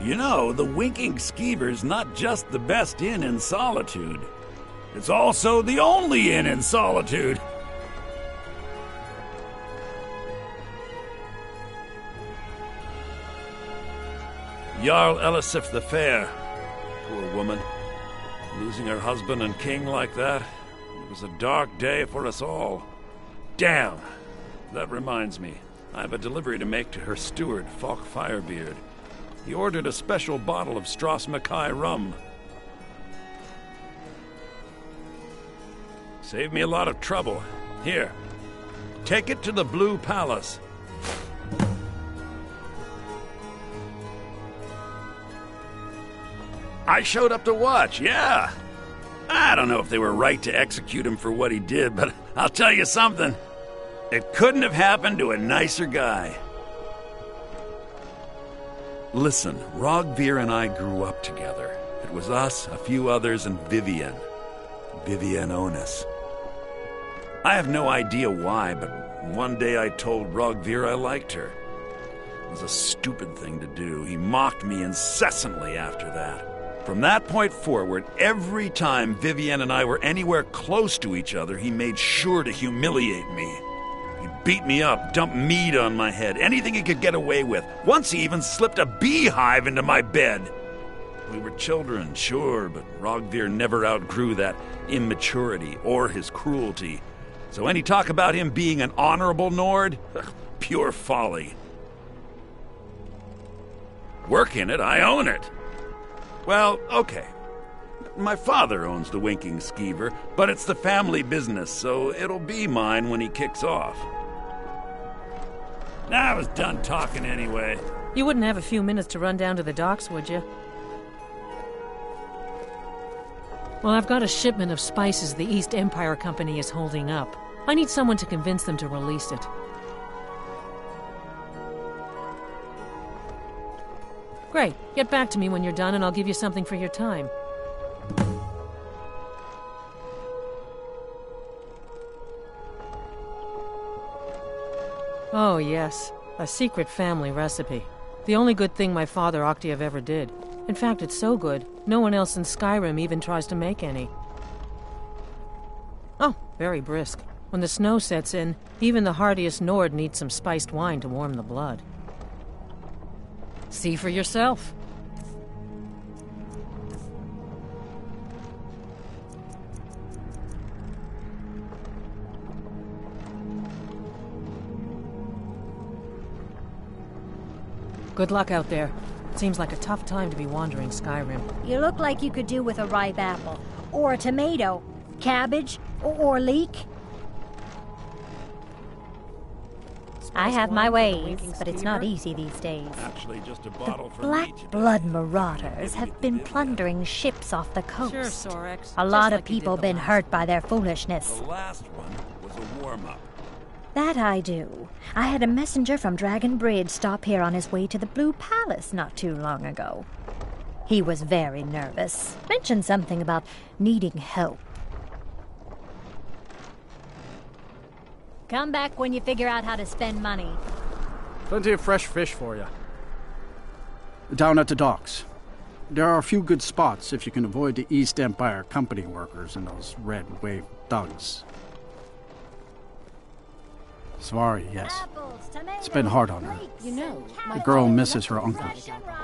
You know, the Winking Skeever's not just the best inn in Solitude. It's also the only inn in Solitude. Jarl Elisif the Fair. Poor woman. Losing her husband and king like that. It was a dark day for us all. Damn. That reminds me. I have a delivery to make to her steward, Falk Firebeard. He ordered a special bottle of Strass Mackay rum. Saved me a lot of trouble. Here, take it to the Blue Palace. I showed up to watch, yeah. I don't know if they were right to execute him for what he did, but I'll tell you something. It couldn't have happened to a nicer guy. Listen, Rogvir and I grew up together. It was us, a few others, and Vivienne. Vivienne Onus. I have no idea why, but one day I told Rogvir I liked her. It was a stupid thing to do. He mocked me incessantly after that. From that point forward, every time Vivienne and I were anywhere close to each other, he made sure to humiliate me. He beat me up, dumped meat on my head, anything he could get away with. Once he even slipped a beehive into my bed. We were children, sure, but Rogvir never outgrew that immaturity or his cruelty. So any talk about him being an honorable Nord? Pure folly. Work in it, I own it. Well, okay. My father owns the Winking Skeever, but it's the family business, so it'll be mine when he kicks off. I was done talking anyway. You wouldn't have a few minutes to run down to the docks, would you? Well, I've got a shipment of spices the East Empire Company is holding up. I need someone to convince them to release it. Great. Get back to me when you're done and I'll give you something for your time. Oh, yes. A secret family recipe. The only good thing my father Octave ever did. In fact, it's so good, no one else in Skyrim even tries to make any. Oh, very brisk. When the snow sets in, even the hardiest Nord needs some spiced wine to warm the blood. See for yourself. Good luck out there. Seems like a tough time to be wandering Skyrim. You look like you could do with a ripe apple, or a tomato, cabbage, or leek. I have my ways, but it's not easy these days. Actually, just a bottle for Black me today. blood marauders have been plundering ships off the coast. Sure, Sorex. A lot Just of like you did people the been last hurt by their foolishness. The last one was a warm-up. That I do. I had a messenger from Dragon Bridge stop here on his way to the Blue Palace not too long ago. He was very nervous. Mentioned something about needing help. Come back when you figure out how to spend money. Plenty of fresh fish for you. Down at the docks. There are a few good spots if you can avoid the East Empire Company workers and those red wave thugs. Sorry, yes. Apples, tomatoes, It's been hard on her. grapes, You know, and The girl carrots. misses her uncle.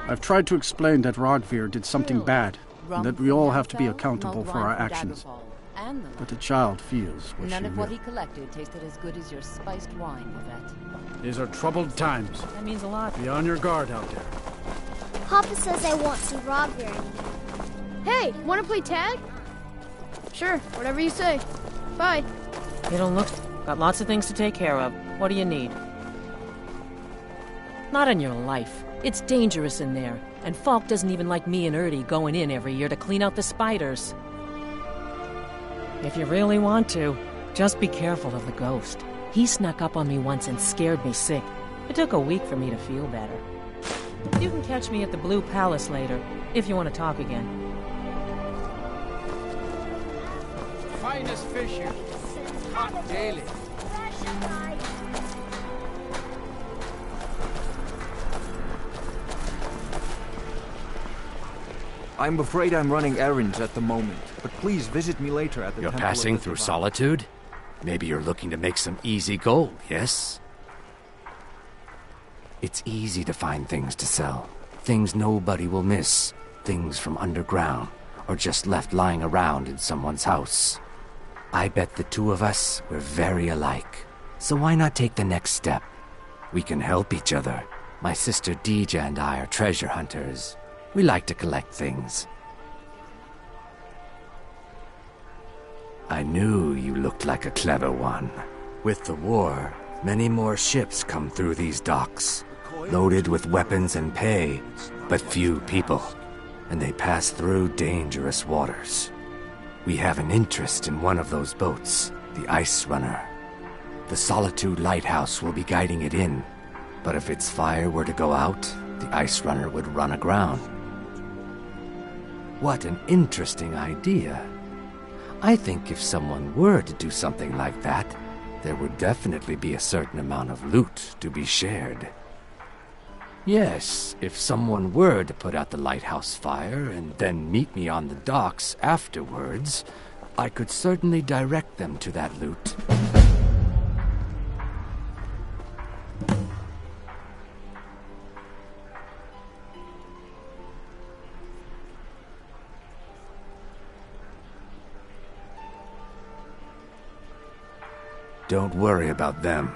I've tried to explain that Rogvir did something bad, and that we all have to be accountable for our actions. But the child feels what None she of what will. he collected tasted as good as your spiced wine, Yvette. These are troubled times. That means a lot. Be on your guard out there. Papa says they won't see Rogvir anymore. Hey, wanna play tag? Sure, whatever you say. Bye. You don't look... Got lots of things to take care of. What do you need? Not in your life. It's dangerous in there. And Falk doesn't even like me and Erdy going in every year to clean out the spiders. If you really want to, just be careful of the ghost. He snuck up on me once and scared me sick. It took a week for me to feel better. You can catch me at the Blue Palace later, if you want to talk again. Finest fish here. Hot daily. I'm afraid I'm running errands at the moment, but please visit me later at the You're Temple of passing the through Divine. solitude? Maybe you're looking to make some easy gold, yes? It's easy to find things to sell. Things nobody will miss. Things from underground, or just left lying around in someone's house. I bet the two of us, we're very alike. So why not take the next step? We can help each other. My sister Deeja and I are treasure hunters. We like to collect things. I knew you looked like a clever one. With the war, many more ships come through these docks, loaded with weapons and pay, but few people, and they pass through dangerous waters. We have an interest in one of those boats, the Ice Runner. The Solitude Lighthouse will be guiding it in, but if its fire were to go out, the Ice Runner would run aground. What an interesting idea. I think if someone were to do something like that, there would definitely be a certain amount of loot to be shared. Yes, if someone were to put out the lighthouse fire and then meet me on the docks afterwards, I could certainly direct them to that loot. Don't worry about them.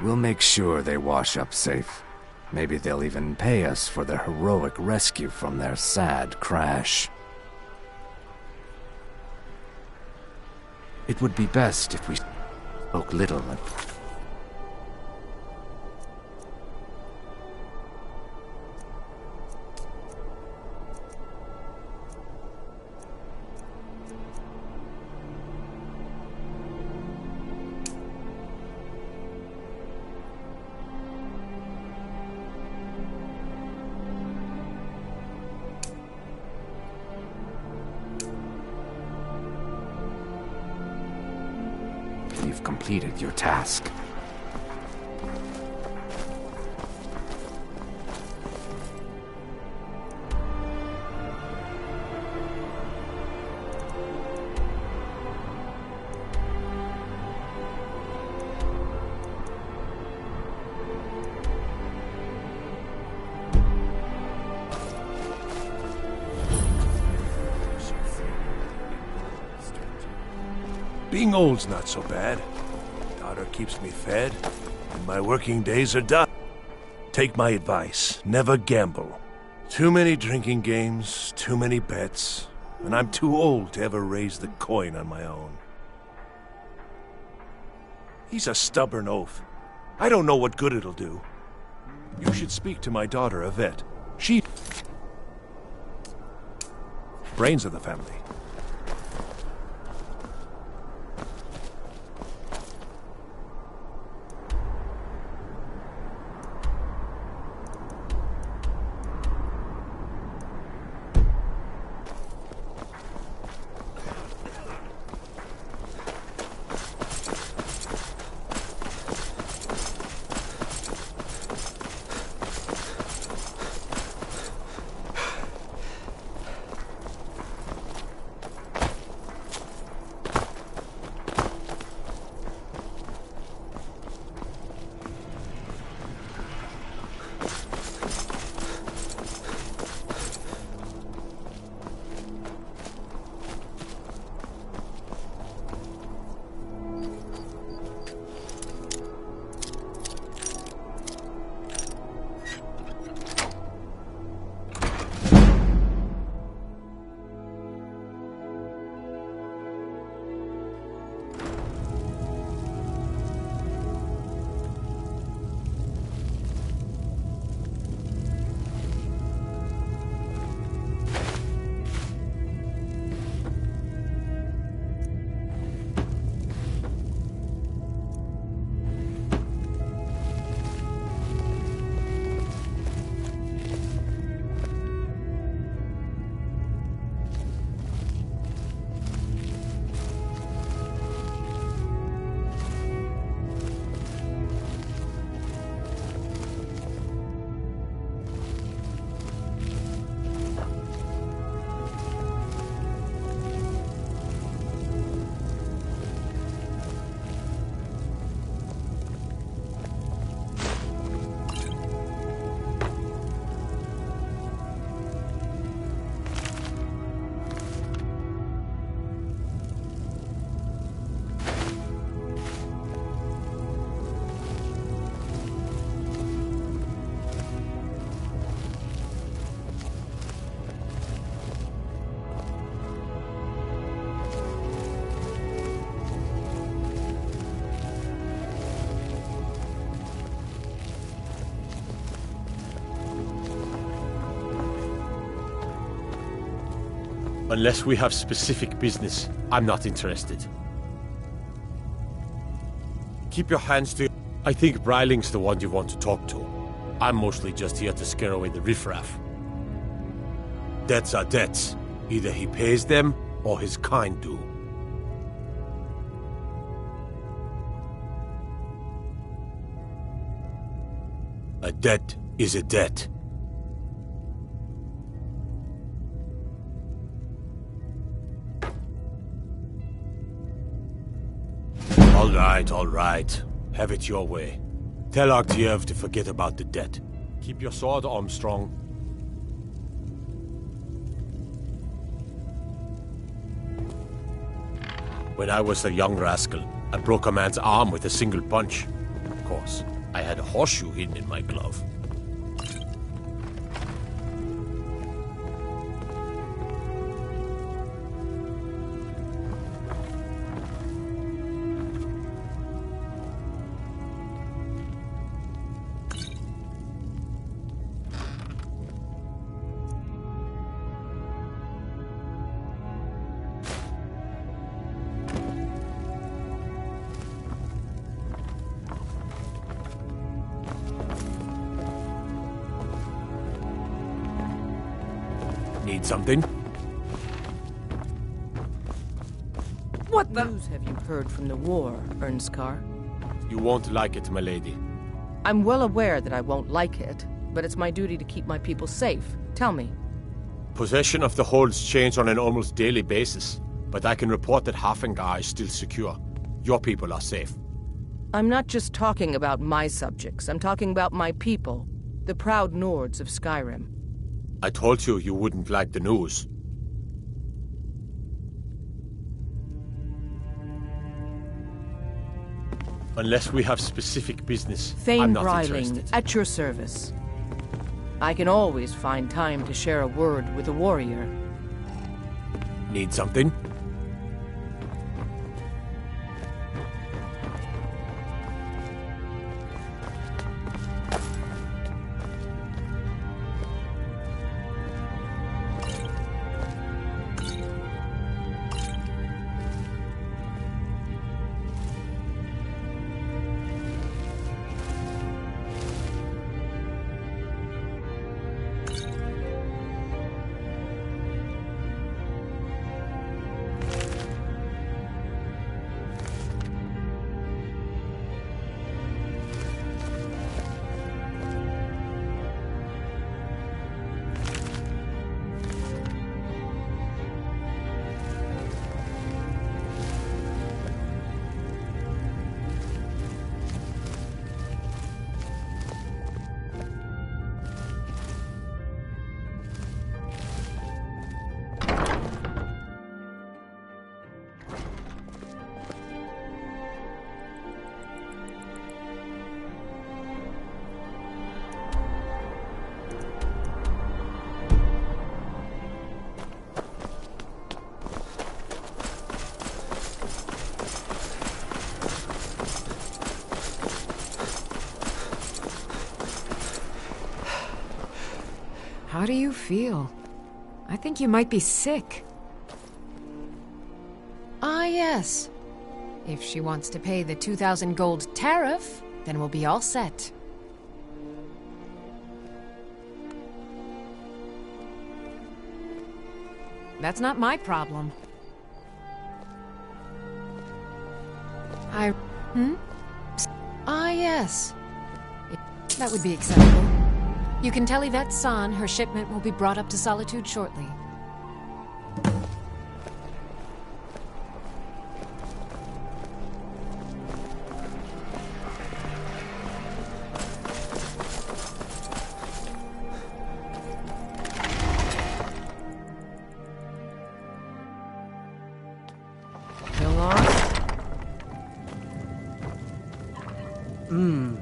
We'll make sure they wash up safe. Maybe they'll even pay us for their heroic rescue from their sad crash. It would be best if we spoke little. You've completed your task. Being old's not so bad. Daughter keeps me fed, and my working days are done. Take my advice, never gamble. Too many drinking games, too many bets, and I'm too old to ever raise the coin on my own. He's a stubborn oaf. I don't know what good it'll do. You should speak to my daughter, Yvette. She... brains of the family. Unless we have specific business, I'm not interested. Keep your hands to... I think Breiling's the one you want to talk to. I'm mostly just here to scare away the riffraff. Debts are debts. Either he pays them, or his kind do. A debt is a debt. All right. Have it your way. Tell Arktiev to forget about the debt. Keep your sword, Armstrong. When I was a young rascal, I broke a man's arm with a single punch. Of course, I had a horseshoe hidden in my glove. Need something? What news have you heard from the war, Ernskar? You won't like it, my lady. I'm well aware that I won't like it, but it's my duty to keep my people safe. Tell me. Possession of the holds change on an almost daily basis, but I can report that Hafengar is still secure. Your people are safe. I'm not just talking about my subjects. I'm talking about my people, the proud Nords of Skyrim. I told you you wouldn't like the news. Unless we have specific business, Thane I'm not Breiling, interested. at your service. I can always find time to share a word with a warrior. Need something? How do you feel? I think you might be sick. Ah, yes. If she wants to pay the 2,000 gold tariff, then we'll be all set. That's not my problem. Ah, yes. That would be acceptable. You can tell Yvette San her shipment will be brought up to Solitude shortly.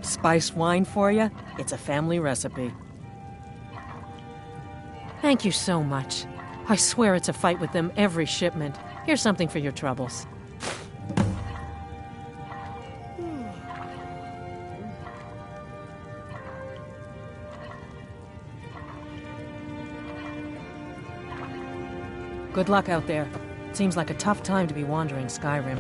Spiced wine for you? It's a family recipe. Thank you so much. I swear it's a fight with them every shipment. Here's something for your troubles. Good luck out there. Seems like a tough time to be wandering Skyrim.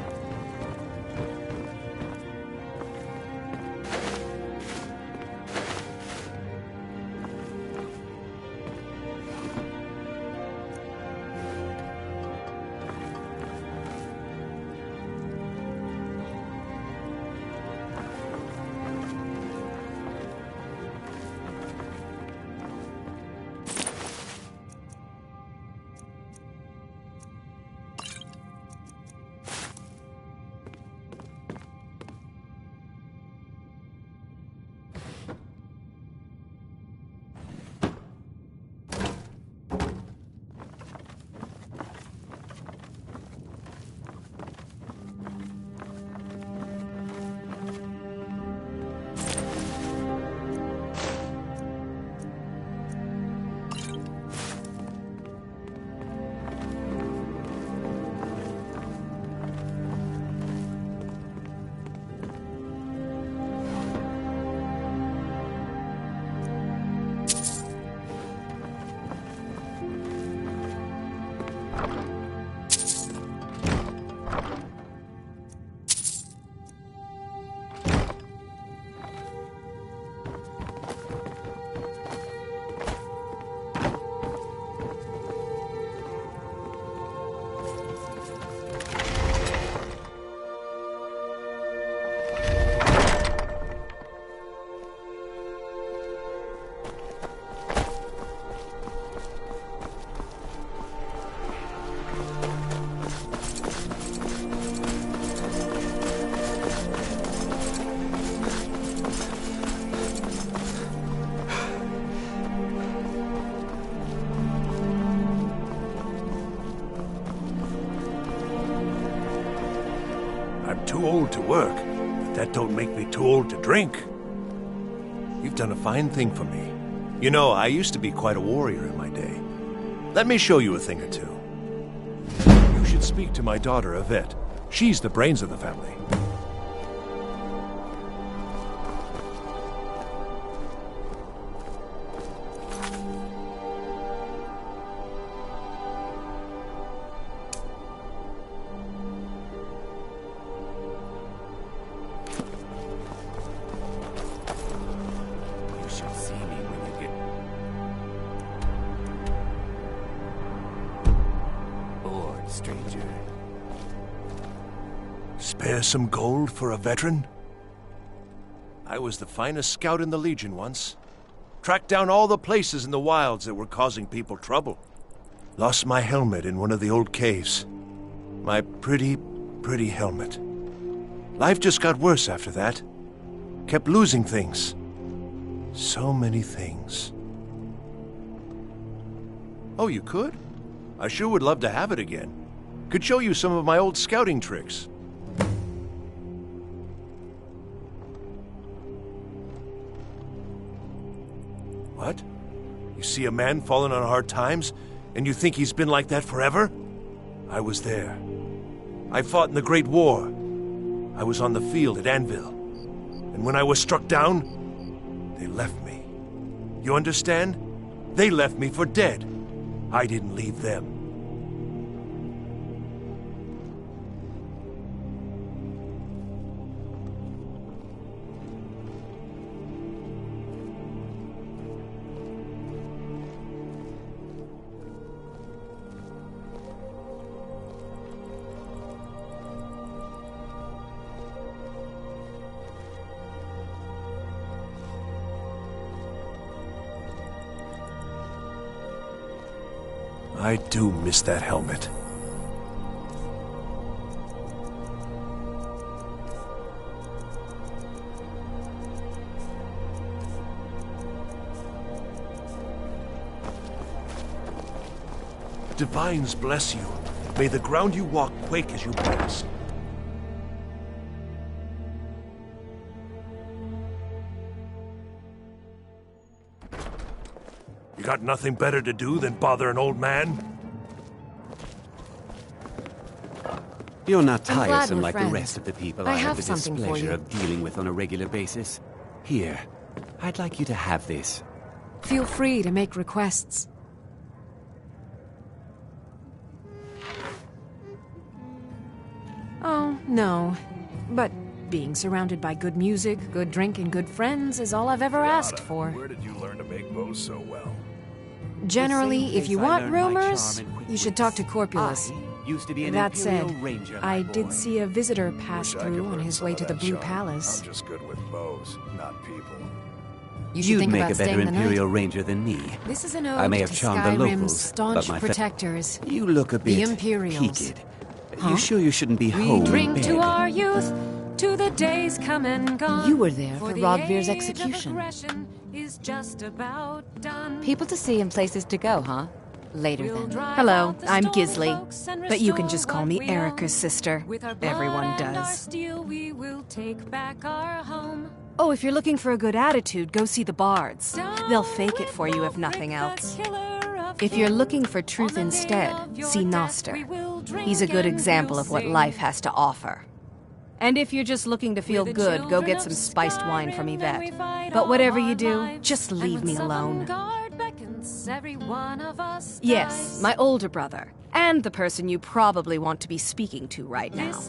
Too old to work, but that don't make me too old to drink. You've done a fine thing for me. You know, I used to be quite a warrior in my day. Let me show you a thing or two. You should speak to my daughter, Yvette. She's the brains of the family. Spare some gold for a veteran? I was the finest scout in the Legion once. Tracked down all the places in the wilds that were causing people trouble. Lost my helmet in one of the old caves. My pretty helmet. Life just got worse after that. Kept losing things. So many things. Oh, you could? I sure would love to have it again. Could show you some of my old scouting tricks. What? You see a man falling on hard times, and you think he's been like that forever? I was there. I fought in the Great War. I was on the field at Anvil. And when I was struck down, they left me. You understand? They left me for dead. I didn't leave them. I do miss that helmet. Divines bless you. May the ground you walk quake as you pass. You got nothing better to do than bother an old man? You're not I'm glad tiresome we're like the friends. rest of the people I I have have the something for displeasure you. of dealing with on a regular basis. Here, I'd like you to have this. Feel free to make requests. No. But being surrounded by good music, good drink, and good friends is all I've ever asked for. Where did you learn to make bows so well? Generally, if you want learned my rumors, charm and quick you should talk to Corpulus. Used to be an That Imperial said, Ranger, I my did boy. see a visitor pass Wish I could through on learn his some way of to the that Blue charm. Palace. I'm just good with bows, not people. You should You'd think make about a better staying the Imperial night. Ranger than me. This is an ode I may have to charmed the Skyrim's locals, staunch but my protectors. You look a The bit Imperials. peaked. Huh? You sure you shouldn't be We home drink in to bed? our youth, to the days come and gone. You were there for the Rogvir's age of execution. aggression is just about done. People to see and places to go, huh? Later then. Hello, I'm Gisli, but you can just call me Erica's sister. Everyone does. Oh, if you're looking for a good attitude, go see the bards. They'll fake it for you if nothing else. If you're looking for truth instead, see Noster. He's a good example of what life has to offer. And if you're just looking to feel good, go get some spiced wine from Yvette. But whatever you do, just leave me alone. Yes, my older brother, and the person you probably want to be speaking to right now.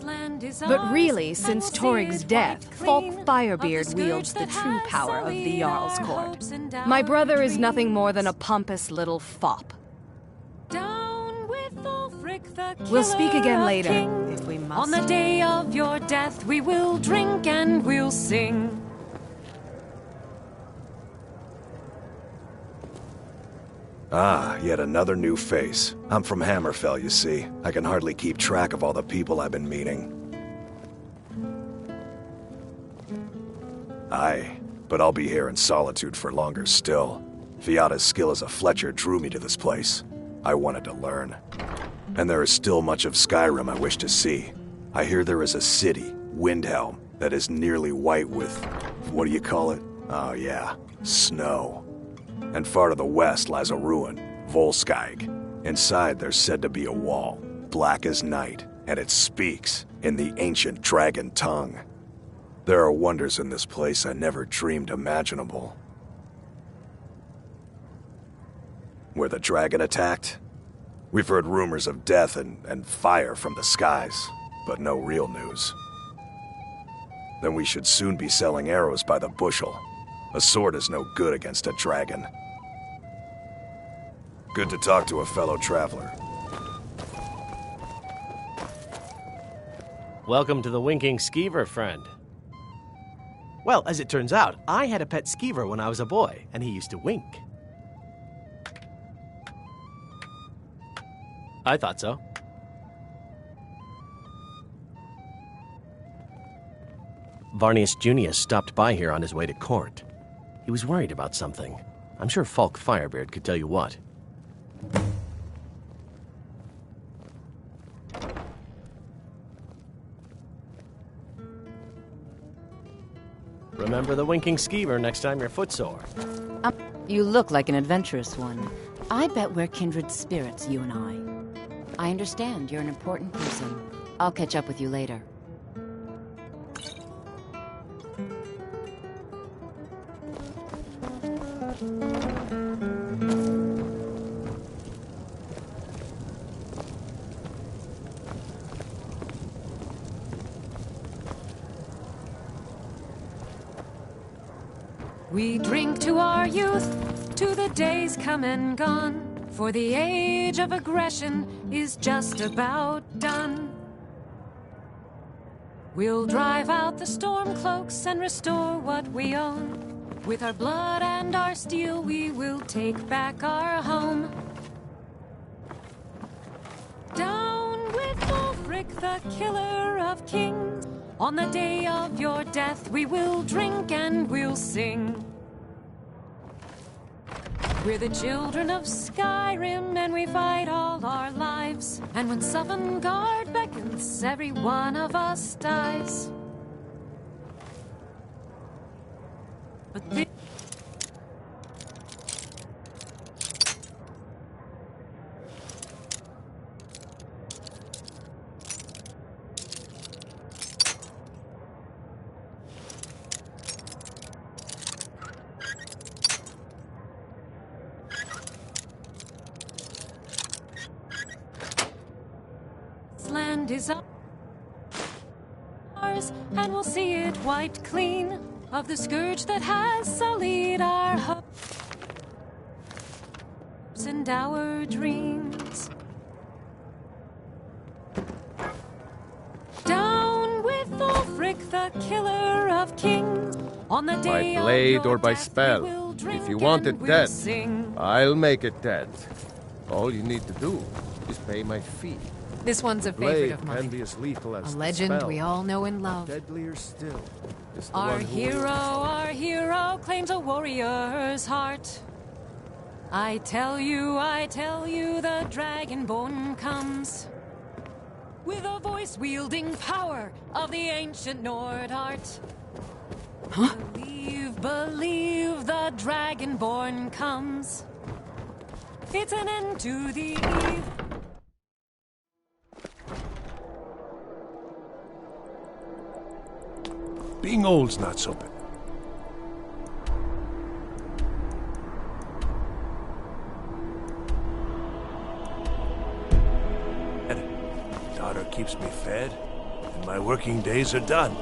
But really, since Torig's death, Falk Firebeard wields the true power of the Jarl's court. My brother is nothing more than a pompous little fop. We'll speak again later, if we must. On the day of your death, we will drink and we'll sing. Ah, yet another new face. I'm from Hammerfell, you see. I can hardly keep track of all the people I've been meeting. Aye, but I'll be here in solitude for longer still. Fiata's skill as a Fletcher drew me to this place. I wanted to learn. And there is still much of Skyrim I wish to see. I hear there is a city, Windhelm, that is nearly white with... what do you call it? Oh yeah, snow. And far to the west lies a ruin, Volskag. Inside there's said to be a wall, black as night, and it speaks in the ancient dragon tongue. There are wonders in this place I never dreamed imaginable. Where the dragon attacked? We've heard rumors of death and fire from the skies, but no real news. Then we should soon be selling arrows by the bushel. A sword is no good against a dragon. Good to talk to a fellow traveler. Welcome to the Winking Skeever, friend. Well, as it turns out, I had a pet skeever when I was a boy, and he used to wink. I thought so. Varnius Junius stopped by here on his way to court. He was worried about something. I'm sure Falk Firebeard could tell you what. Remember the Winking Skeever next time you're footsore. You look like an adventurous one. I bet we're kindred spirits, you and I. I understand you're an important person. I'll catch up with you later. We drink to our youth, to the days come and gone. For the age of aggression is just about done. We'll drive out the storm cloaks and restore what we own. With our blood and our steel, we will take back our home. Down with Ulfric, the killer of kings. On the day of your death, we will drink and we'll sing. We're the children of Skyrim, and we fight all our lives. And when Sovngarde beckons, every one of us dies. But the land is up. ours, and we'll see it wiped clean of the scourge that has sullied our hopes and our dreams. Down with Ulfric, the killer of kings, on the day by blade of your or by death, spell. we will drink If you want and it we'll dead, sing. I'll make it dead. All you need to do is pay my fee. This one's a favorite Blade of can mine. be as lethal as A the legend spell. we all know and love. Deadlier still is the Our one who hero claims a warrior's heart. I tell you, the Dragonborn comes with a voice-wielding power of the ancient Nord art. Huh? Believe the Dragonborn comes. It's an end to the eve. Being old's not so bad. Daughter keeps me fed, and my working days are done.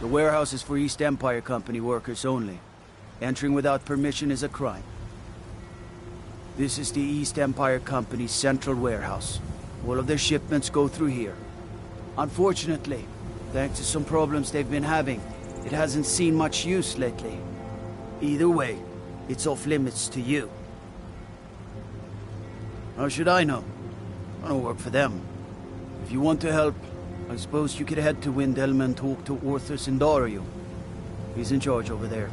The warehouse is for East Empire Company workers only. Entering without permission is a crime. This is the East Empire Company's central warehouse. All of their shipments go through here. Unfortunately, thanks to some problems they've been having, it hasn't seen much use lately. Either way, it's off limits to you. How should I know? I don't work for them. If you want to help, I suppose you could head to Windhelm and talk to Orthus and Dario. He's in charge over there.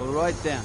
All right then.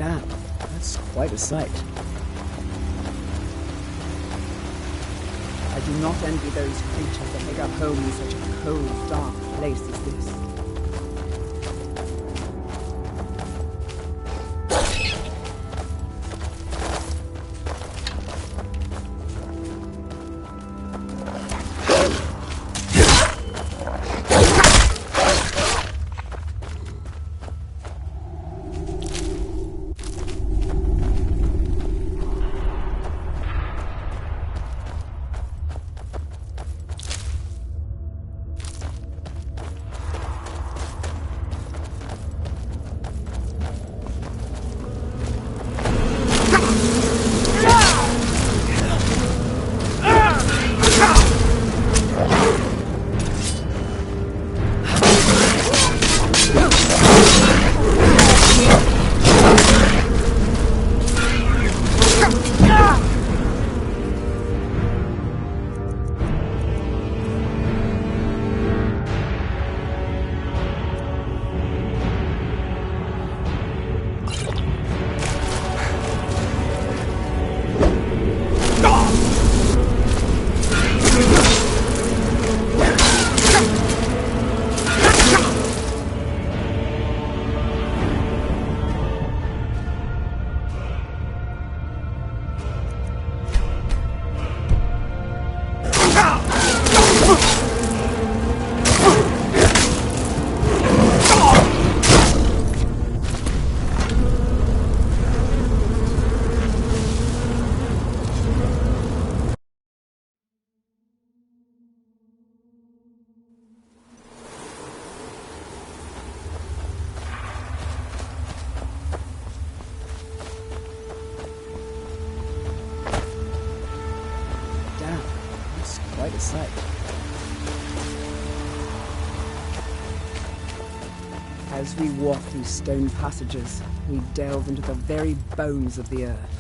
Damn, that's quite a sight. I do not envy those creatures that make a home in such a cold, dark place as this. Quite a sight. As we walk these stone passages, we delve into the very bones of the earth.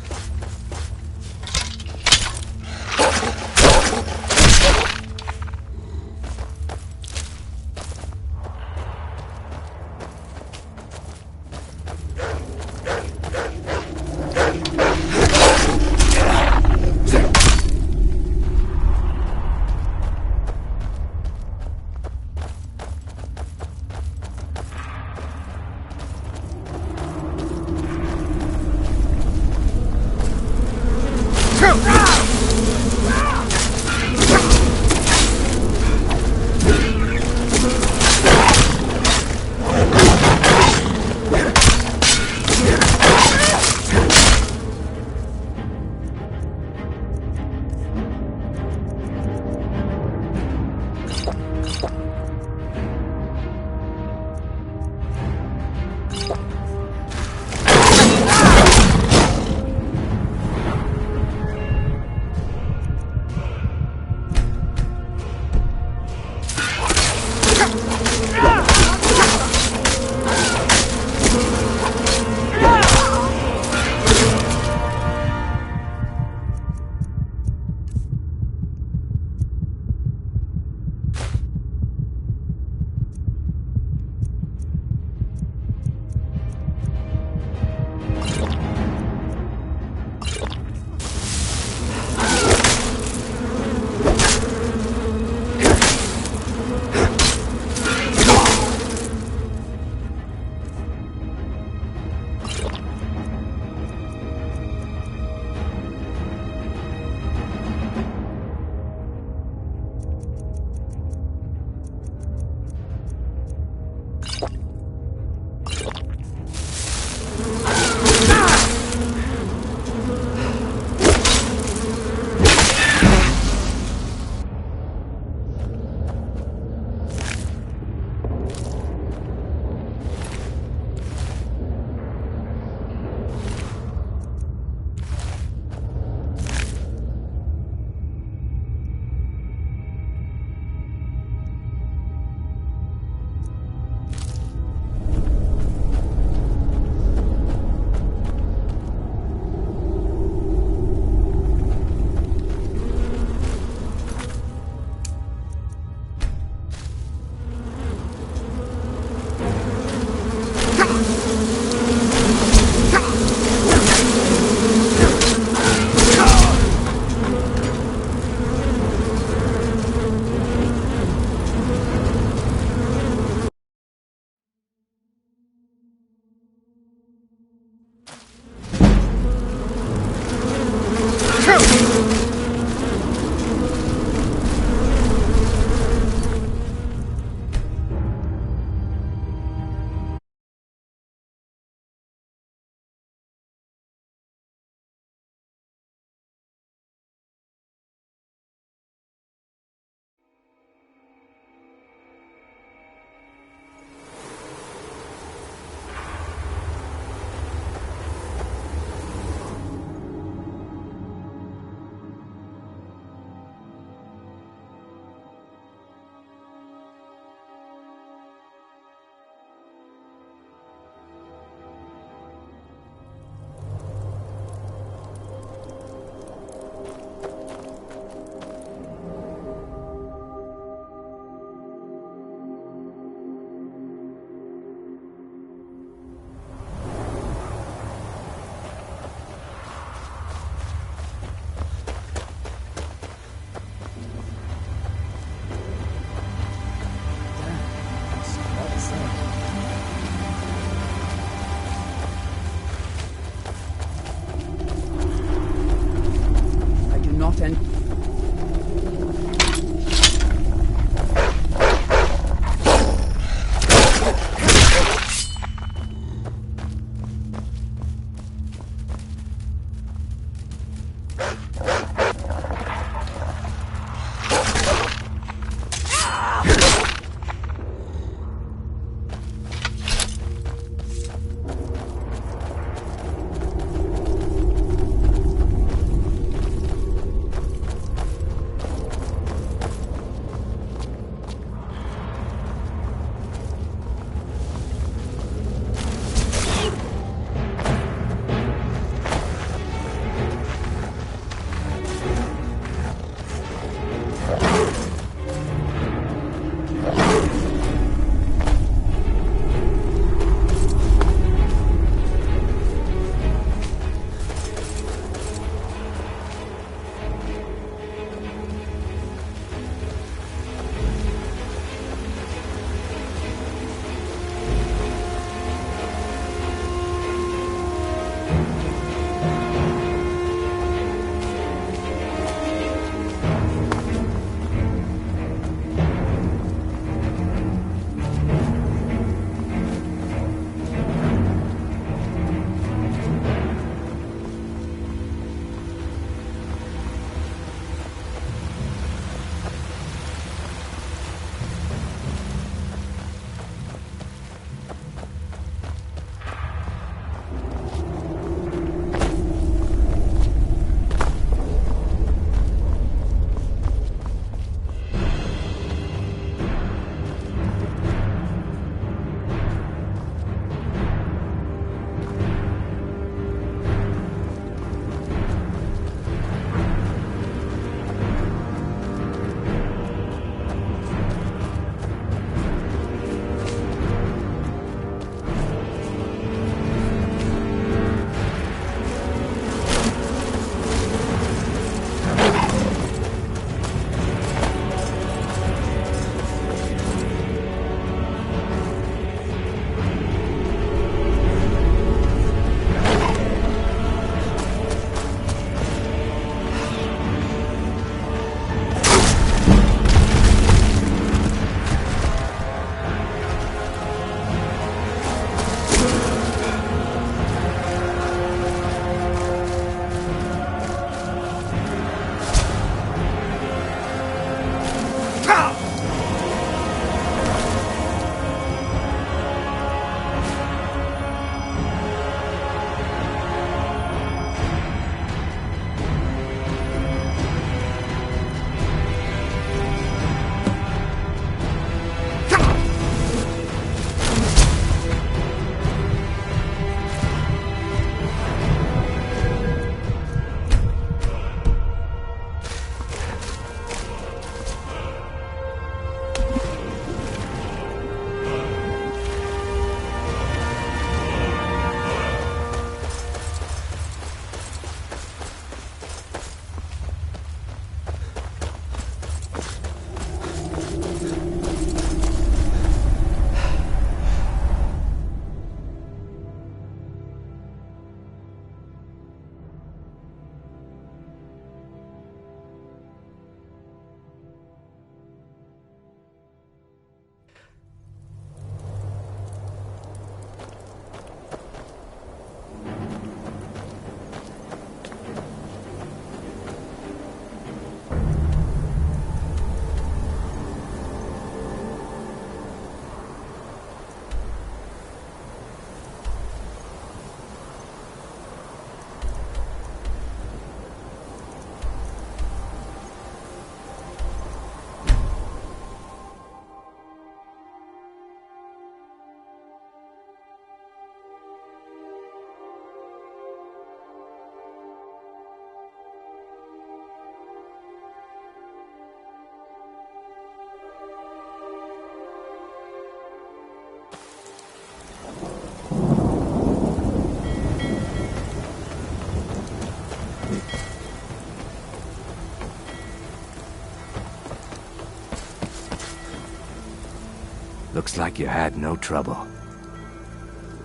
Looks like you had no trouble.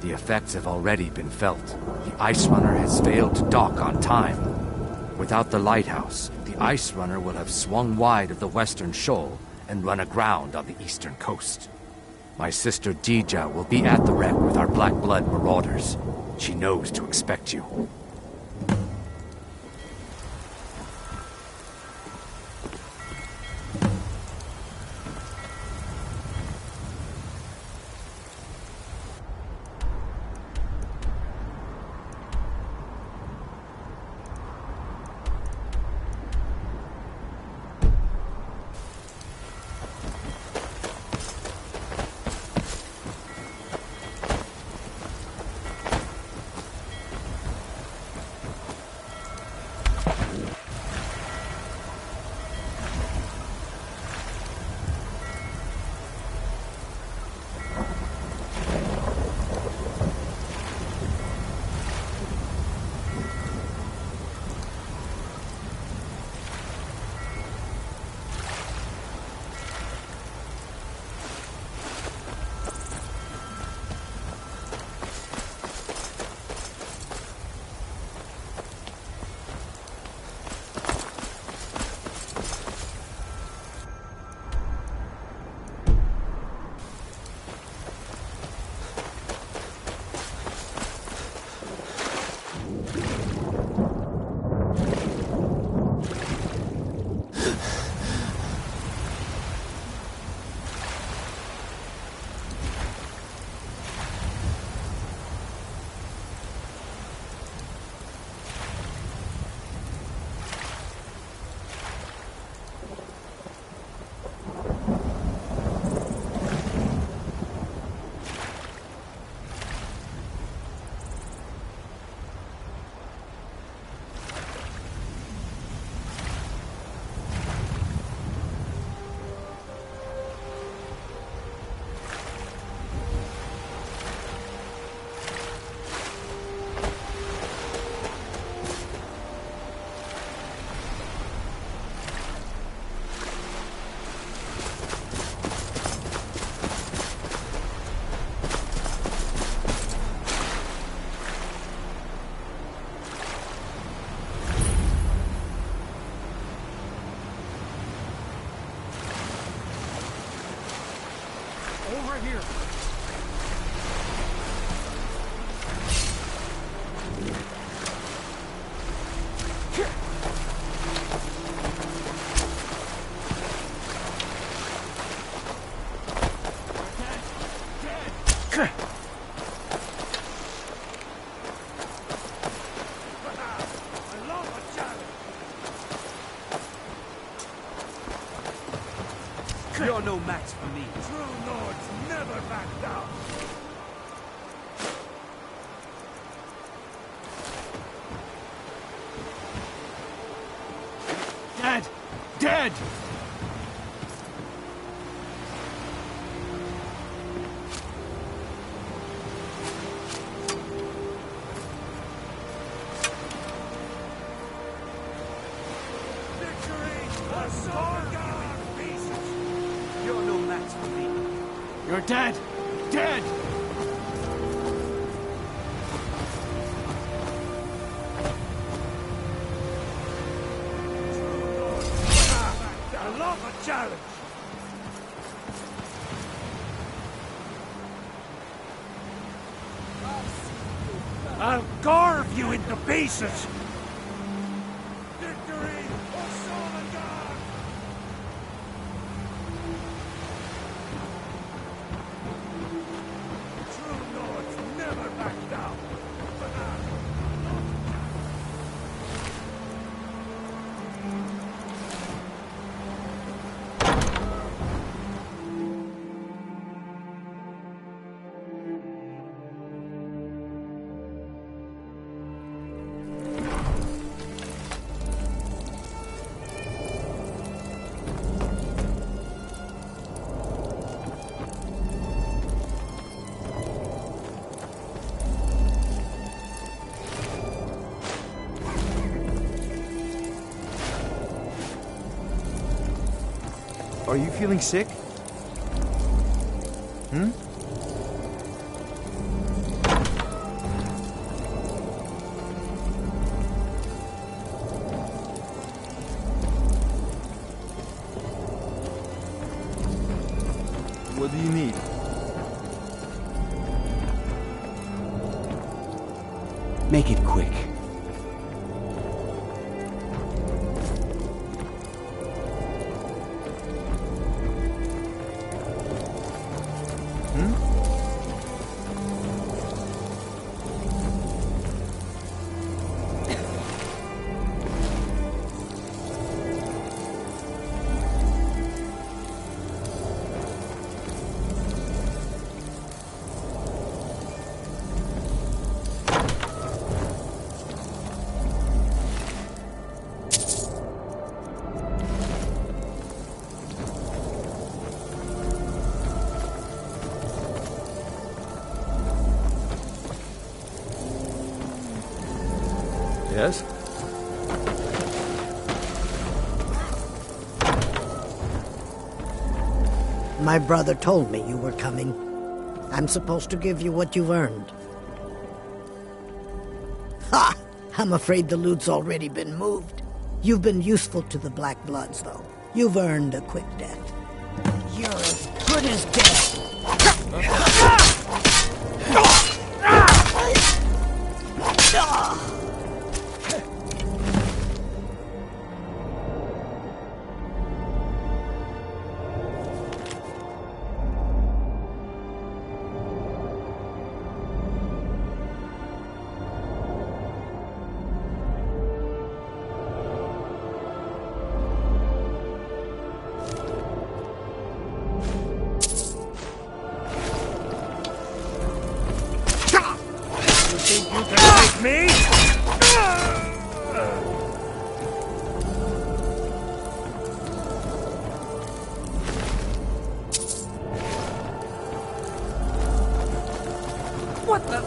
The effects have already been felt. The Ice Runner has failed to dock on time. Without the lighthouse, the Ice Runner will have swung wide of the western shoal and run aground on the eastern coast. My sister Dija will be at the wreck with our Black Blood marauders. She knows to expect you. You're no match for me. True lords never back down. Dead! Dead! You're no match for me. You're dead! Dead! I love a challenge. I'll carve you into pieces. Victory or Solomon! True lords never back down. Are you feeling sick? Hmm? What do you need? Make it quick. Yes? My brother told me you were coming. I'm supposed to give you what you've earned. Ha! I'm afraid the loot's already been moved. You've been useful to the Black Bloods, though. You've earned a quick death. You're as good as dead. What the?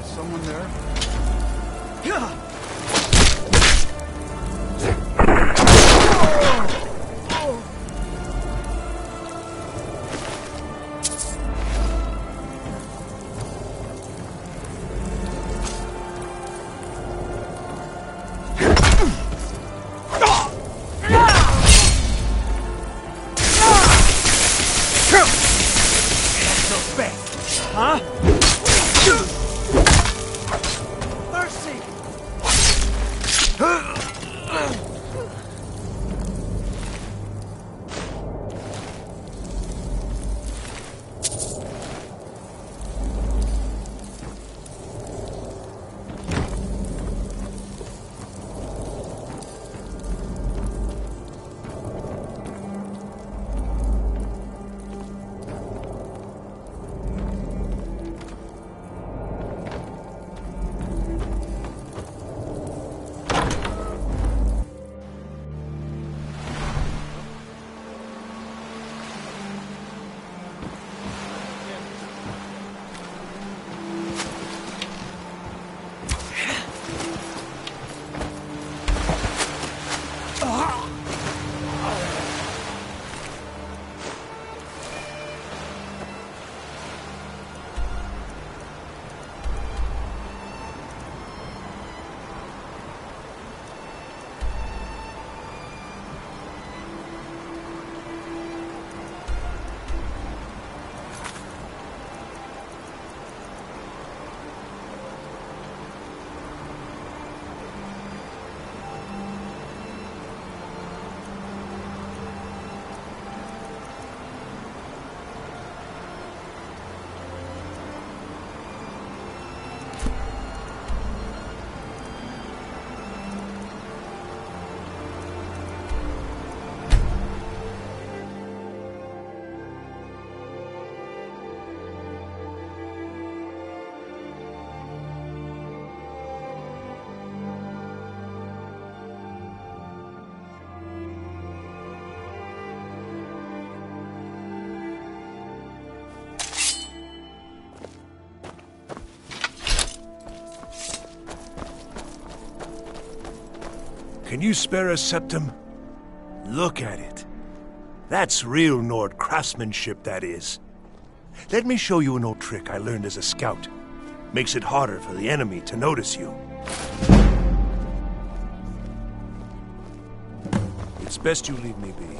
Is someone there? Huh? Mercy! Can you spare a septum? Look at it. That's real Nord craftsmanship, that is. Let me show you an old trick I learned as a scout. Makes it harder for the enemy to notice you. It's best you leave me be.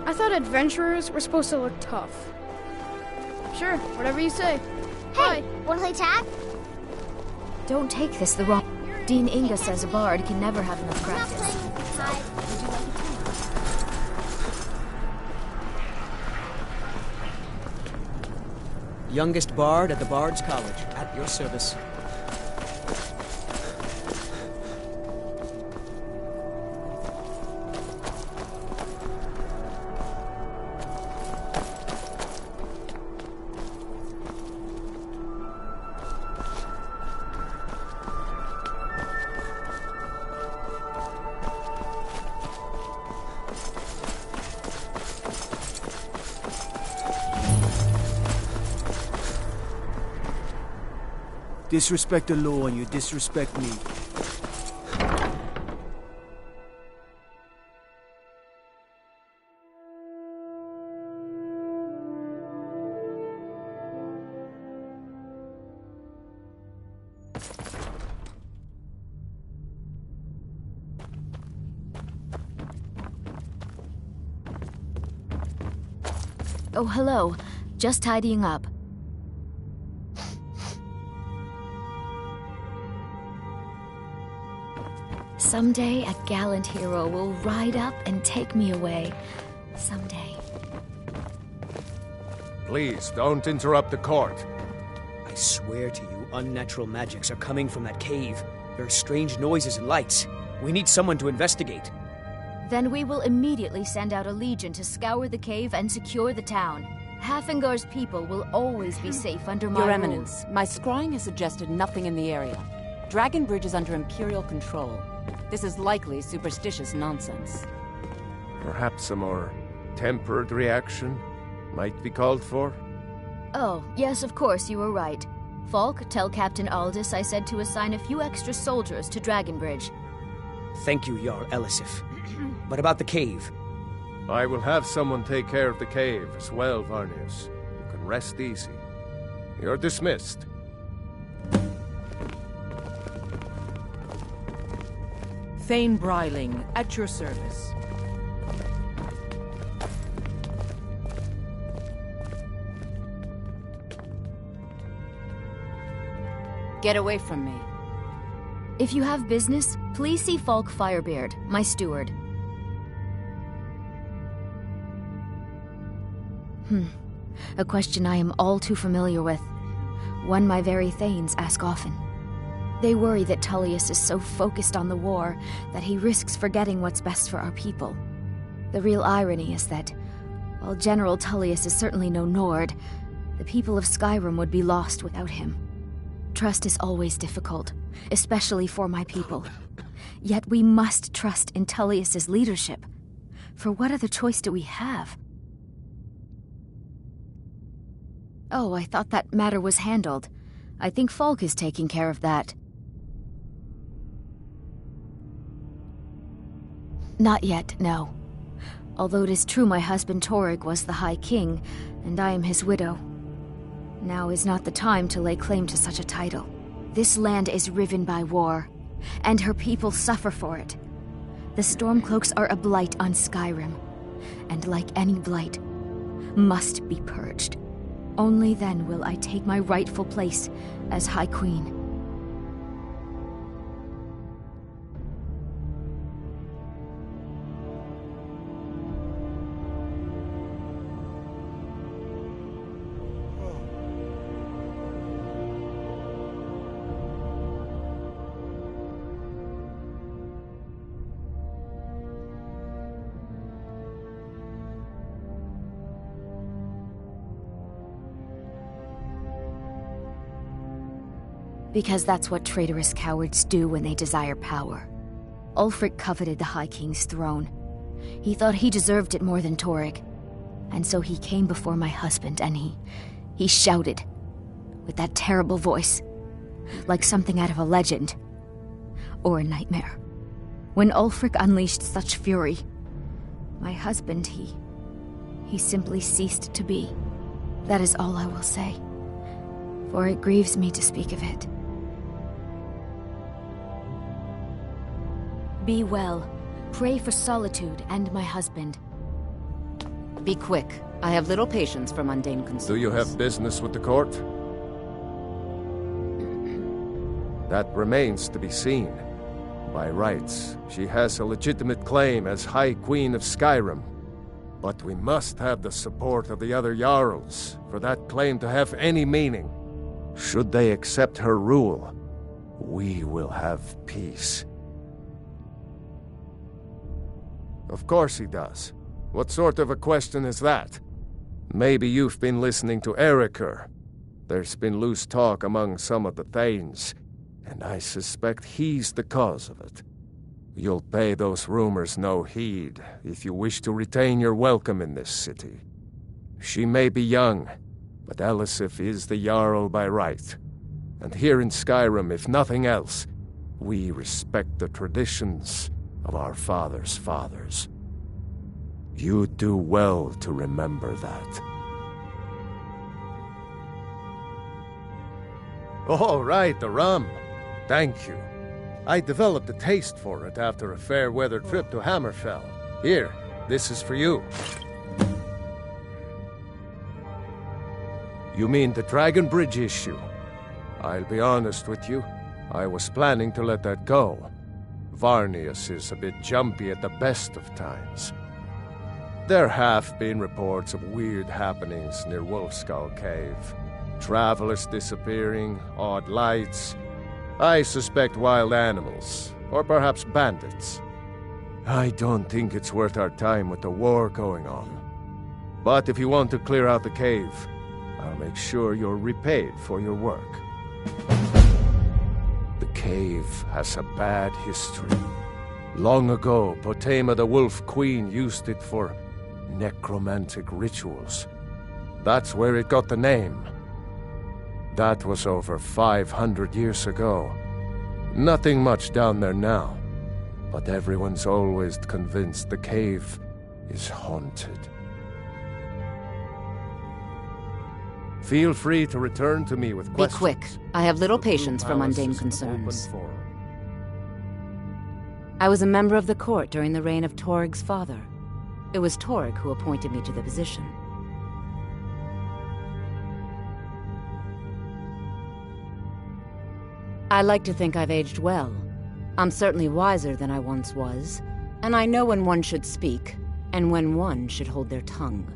I thought adventurers were supposed to look tough. Sure, whatever you say. Hey, wanna play tag? Don't take this the wrong... Dean Inga says a bard can never have enough practice. Youngest bard at the Bard's College, at your service. Disrespect the law and you disrespect me. Oh, hello. Just tidying up. Someday a gallant hero will ride up and take me away. Someday. Please, don't interrupt the court. I swear to you, unnatural magics are coming from that cave. There are strange noises and lights. We need someone to investigate. Then we will immediately send out a legion to scour the cave and secure the town. Hafengar's people will always be safe under my Your rule. Eminence, my scrying has suggested nothing in the area. Dragon Bridge is under Imperial control. This is likely superstitious nonsense. Perhaps a more tempered reaction might be called for? Oh, yes, of course, you were right. Falk, tell Captain Aldous I said to assign a few extra soldiers to Dragon Bridge. Thank you, Jarl Elisif. But about the cave? I will have someone take care of the cave as well, Varnius. You can rest easy. You're dismissed. Thane Breiling, at your service. Get away from me. If you have business, please see Falk Firebeard, my steward. A question I am all too familiar with. One my very Thanes ask often. They worry that Tullius is so focused on the war that he risks forgetting what's best for our people. The real irony is that, while General Tullius is certainly no Nord, the people of Skyrim would be lost without him. Trust is always difficult, especially for my people. Yet we must trust in Tullius's leadership. For what other choice do we have? Oh, I thought that matter was handled. I think Falk is taking care of that. Not yet, no. Although it is true my husband Torrig was the High King, and I am his widow. Now is not the time to lay claim to such a title. This land is riven by war, and her people suffer for it. The Stormcloaks are a blight on Skyrim, and like any blight, must be purged. Only then will I take my rightful place as High Queen. Because that's what traitorous cowards do when they desire power. Ulfric coveted the High King's throne. He thought he deserved it more than Torg. And so he came before my husband and he shouted with that terrible voice, like something out of a legend or a nightmare. When Ulfric unleashed such fury, my husband, he simply ceased to be. That is all I will say, for it grieves me to speak of it. Be well. Pray for Solitude and my husband. Be quick. I have little patience for mundane concerns. Do you have business with the court? That remains to be seen. By rights, she has a legitimate claim as High Queen of Skyrim. But we must have the support of the other Jarls for that claim to have any meaning. Should they accept her rule, we will have peace. Of course he does. What sort of a question is that? Maybe you've been listening to Erikur. There's been loose talk among some of the Thanes, and I suspect he's the cause of it. You'll pay those rumors no heed if you wish to retain your welcome in this city. She may be young, but Elisif is the Jarl by right. And here in Skyrim, if nothing else, we respect the traditions of our fathers' fathers. You do well to remember that. Oh, right, the rum. Thank you. I developed a taste for it after a fair-weather trip to Hammerfell. Here, this is for you. You mean the Dragon Bridge issue? I'll be honest with you. I was planning to let that go. Varnius is a bit jumpy at the best of times. There have been reports of weird happenings near Wolfskull Cave. Travelers disappearing, odd lights. I suspect wild animals, or perhaps bandits. I don't think it's worth our time with the war going on. But if you want to clear out the cave, I'll make sure you're repaid for your work. The cave has a bad history. Long ago, Potema the Wolf Queen used it for necromantic rituals. That's where it got the name. That was over 500 years ago. Nothing much down there now, but everyone's always convinced the cave is haunted. Feel free to return to me with questions. Be quick. I have little patience for mundane concerns. I was a member of the court during the reign of Torg's father. It was Torg who appointed me to the position. I like to think I've aged well. I'm certainly wiser than I once was, and I know when one should speak, and when one should hold their tongue.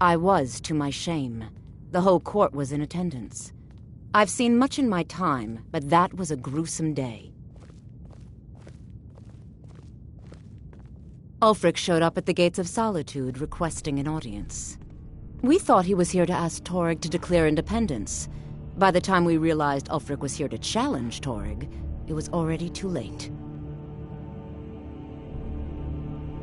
I was, to my shame. The whole court was in attendance. I've seen much in my time, but that was a gruesome day. Ulfric showed up at the Gates of Solitude, requesting an audience. We thought he was here to ask Torg to declare independence. By the time we realized Ulfric was here to challenge Torg, it was already too late.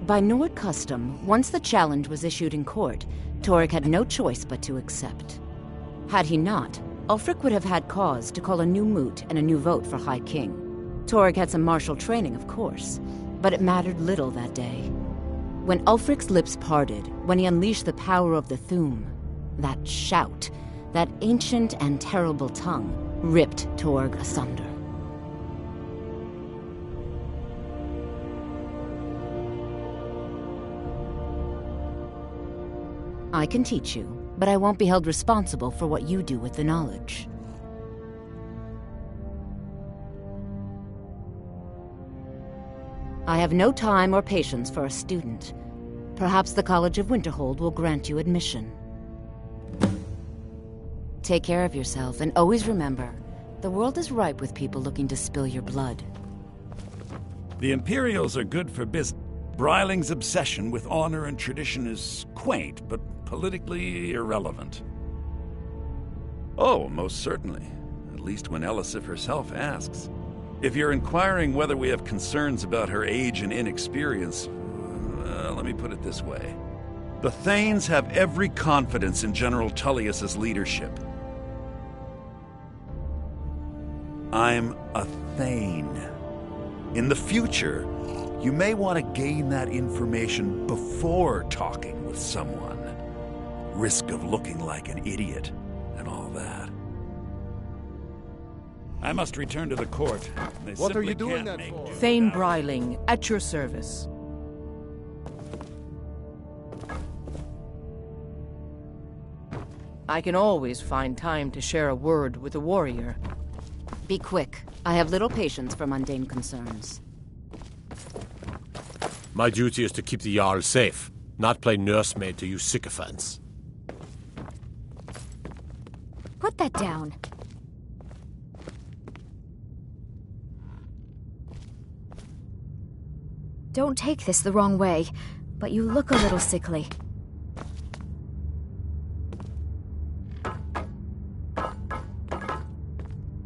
By Nord custom, once the challenge was issued in court, Torg had no choice but to accept. Had he not, Ulfric would have had cause to call a new moot and a new vote for High King. Torg had some martial training, of course, but it mattered little that day. When Ulfric's lips parted, when he unleashed the power of the Thu'um, that shout, that ancient and terrible tongue, ripped Torg asunder. I can teach you, but I won't be held responsible for what you do with the knowledge. I have no time or patience for a student. Perhaps the College of Winterhold will grant you admission. Take care of yourself, and always remember, the world is ripe with people looking to spill your blood. The Imperials are good for business. Breiling's obsession with honor and tradition is quaint, but politically irrelevant. Oh, most certainly. At least when Elisif herself asks. If you're inquiring whether we have concerns about her age and inexperience, let me put it this way. The Thanes have every confidence in General Tullius's leadership. I'm a Thane. In the future, you may want to gain that information before talking with someone. Risk of looking like an idiot and all that. I must return to the court. What are you doing that for? Thane Breiling, at your service. I can always find time to share a word with a warrior. Be quick. I have little patience for mundane concerns. My duty is to keep the Jarl safe, not play nursemaid to you sycophants. Put that down. Don't take this the wrong way, but you look a little sickly.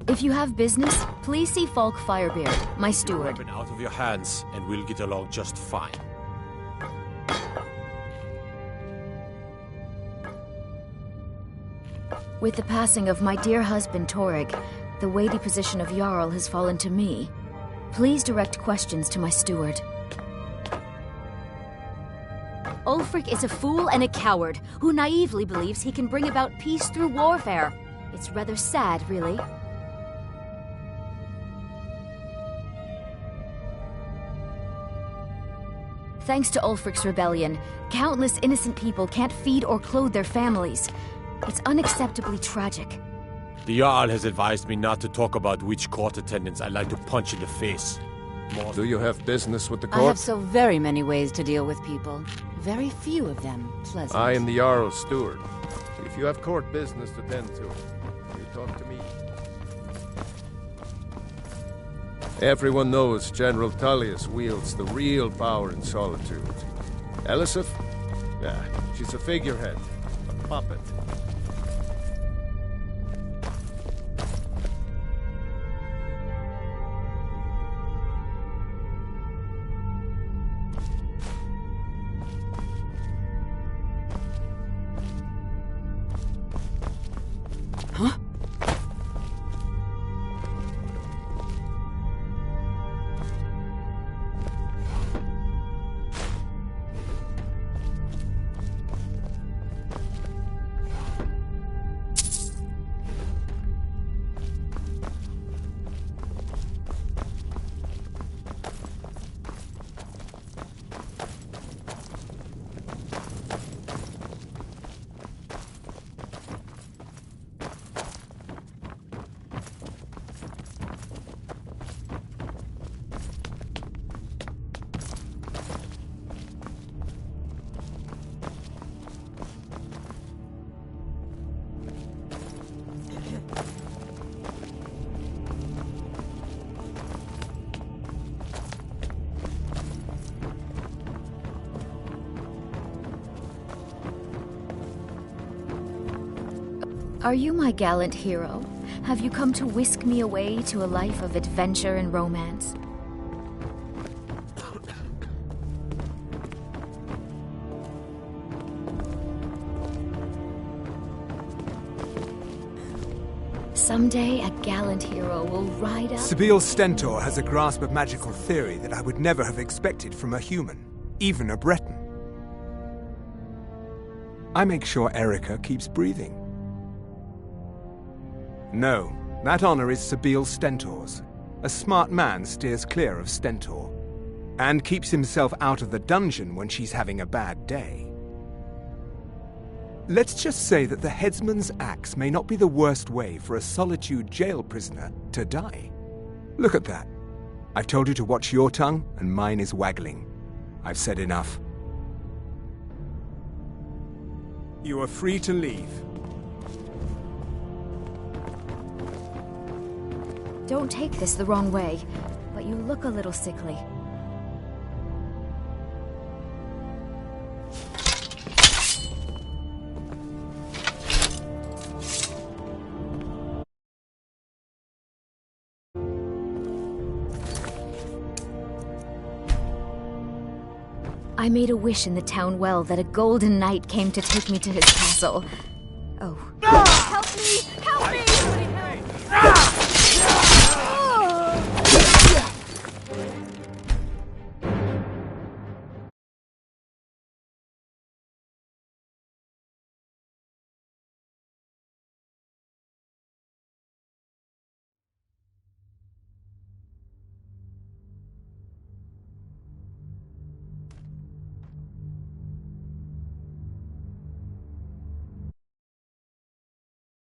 If you have business, please see Falk Firebeard, my steward. Weapon out of your hands, and we'll get along just fine. With the passing of my dear husband Torrig, the weighty position of Jarl has fallen to me. Please direct questions to my steward. Ulfric is a fool and a coward who naively believes he can bring about peace through warfare. It's rather sad, really. Thanks to Ulfric's rebellion, countless innocent people can't feed or clothe their families. It's unacceptably tragic. The Jarl has advised me not to talk about which court attendants I like to punch in the face. Do you have business with the court? I have so very many ways to deal with people. Very few of them pleasant. I am the Jarl's steward. If you have court business to tend to, you talk to me. Everyone knows General Tullius wields the real power in Solitude. Elisif? Yeah, she's a figurehead, a puppet. Huh? Are you my gallant hero? Have you come to whisk me away to a life of adventure and romance? Someday a gallant hero will ride up... Sibyl Stentor has a grasp of magical theory that I would never have expected from a human, even a Breton. I make sure Erica keeps breathing. No, that honor is Sibyl Stentor's. A smart man steers clear of Stentor, and keeps himself out of the dungeon when she's having a bad day. Let's just say that the headsman's axe may not be the worst way for a Solitude jail prisoner to die. Look at that. I've told you to watch your tongue, and mine is waggling. I've said enough. You are free to leave. Don't take this the wrong way, but you look a little sickly. I made a wish in the town well that a golden knight came to take me to his castle. Oh. Help me! Help!